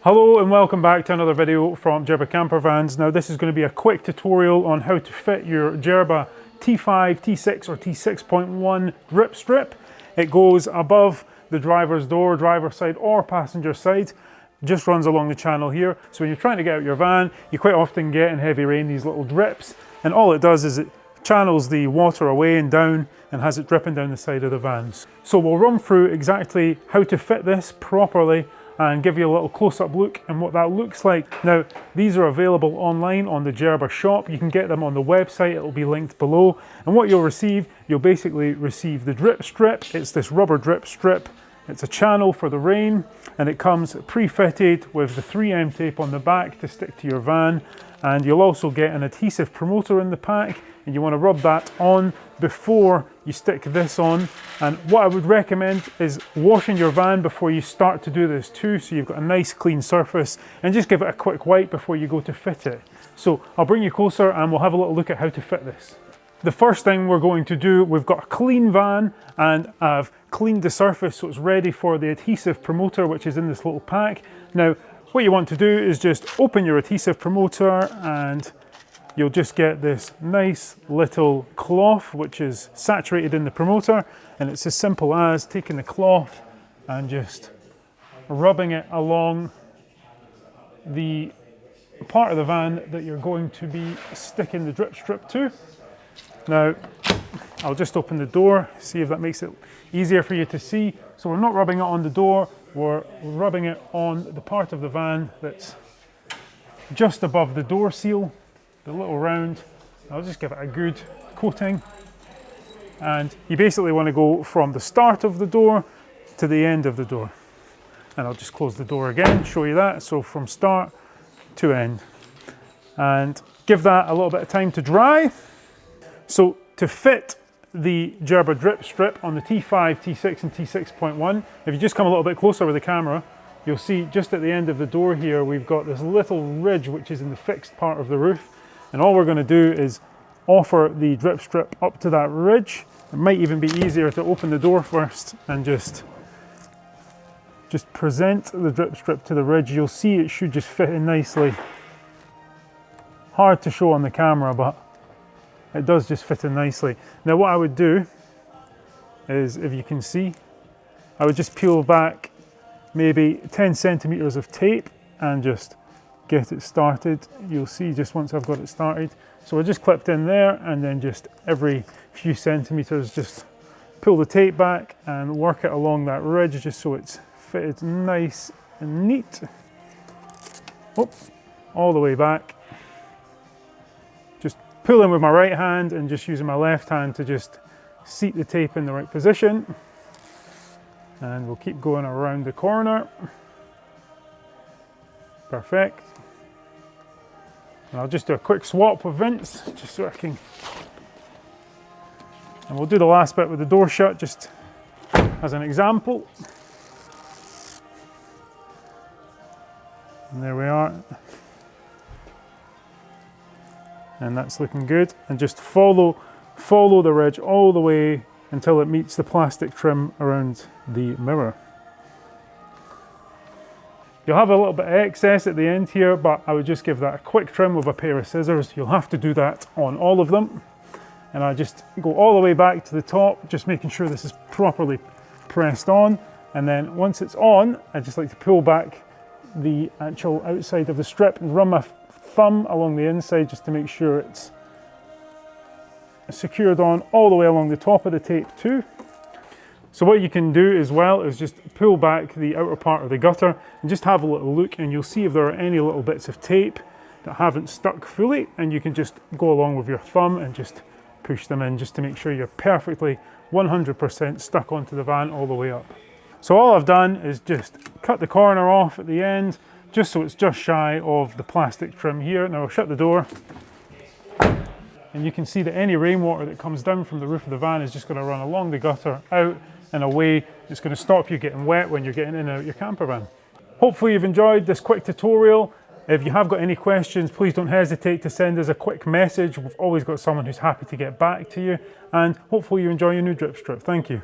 Hello and welcome back to another video from Jerba Camper Vans. Now this is going to be a quick tutorial on how to fit your Jerba T5, T6 or T6.1 drip strip. It goes above the driver's door, driver's side or passenger side. Just runs along the channel here. So when you're trying to get out your van, you quite often get in heavy rain these little drips, and all it does is it channels the water away and down and has it dripping down the side of the vans. So we'll run through exactly how to fit this properly and give you a little close-up look and what that looks like. Now, these are available online on the Jerba shop. You can get them on the website, it'll be linked below. And what you'll basically receive the drip strip. It's this rubber drip strip. It's a channel for the rain, and it comes pre-fitted with the 3M tape on the back to stick to your van. And you'll also get an adhesive promoter in the pack, and you want to rub that on before you stick this on. And what I would recommend is washing your van before you start to do this too, so you've got a nice clean surface, and just give it a quick wipe before you go to fit it. So I'll bring you closer and we'll have a little look at how to fit this. The first thing we're going to do, we've got a clean van and I've cleaned the surface so it's ready for the adhesive promoter, which is in this little pack. Now, what you want to do is just open your adhesive promoter and you'll just get this nice little cloth which is saturated in the promoter, and it's as simple as taking the cloth and just rubbing it along the part of the van that you're going to be sticking the drip strip to. Now, I'll just open the door, see if that makes it easier for you to see. So we're not rubbing it on the door, we're rubbing it on the part of the van that's just above the door seal, the little round. I'll just give it a good coating. And you basically want to go from the start of the door to the end of the door. And I'll just close the door again, show you that. So from start to end. And give that a little bit of time to dry. So to fit the Jerba drip strip on the T5, T6 and T6.1, if you just come a little bit closer with the camera, you'll see just at the end of the door here, we've got this little ridge which is in the fixed part of the roof. And all we're going to do is offer the drip strip up to that ridge. It might even be easier to open the door first and just present the drip strip to the ridge. You'll see it should just fit in nicely. Hard to show on the camera, but it does just fit in nicely. Now what I would do is, if you can see, I would just peel back maybe 10 centimeters of tape and just get it started. You'll see just once I've got it started. So we're just clipped in there, and then just every few centimeters just pull the tape back and work it along that ridge just so it's fitted nice and neat. Oh, all the way back. Just pull in with my right hand and just using my left hand to just seat the tape in the right position. And we'll keep going around the corner. Perfect. And I'll just do a quick swap with Vince, just so I can, and we'll do the last bit with the door shut, just as an example. And there we are. And that's looking good. And just follow the ridge all the way until it meets the plastic trim around the mirror. You'll have a little bit of excess at the end here, but I would just give that a quick trim with a pair of scissors. You'll have to do that on all of them. And I just go all the way back to the top, just making sure this is properly pressed on. And then once it's on, I just like to pull back the actual outside of the strip and run my thumb along the inside just to make sure it's secured on all the way along the top of the tape too. So what you can do as well is just pull back the outer part of the gutter and just have a little look, and you'll see if there are any little bits of tape that haven't stuck fully, and you can just go along with your thumb and just push them in just to make sure you're perfectly 100% stuck onto the van all the way up. So all I've done is just cut the corner off at the end, just so it's just shy of the plastic trim here. Now I'll shut the door, and you can see that any rainwater that comes down from the roof of the van is just going to run along the gutter, out and away. It's going to stop you getting wet when you're getting in and out your camper van. Hopefully you've enjoyed this quick tutorial. If you have got any questions, please don't hesitate to send us a quick message. We've always got someone who's happy to get back to you, and hopefully you enjoy your new drip strip. Thank you.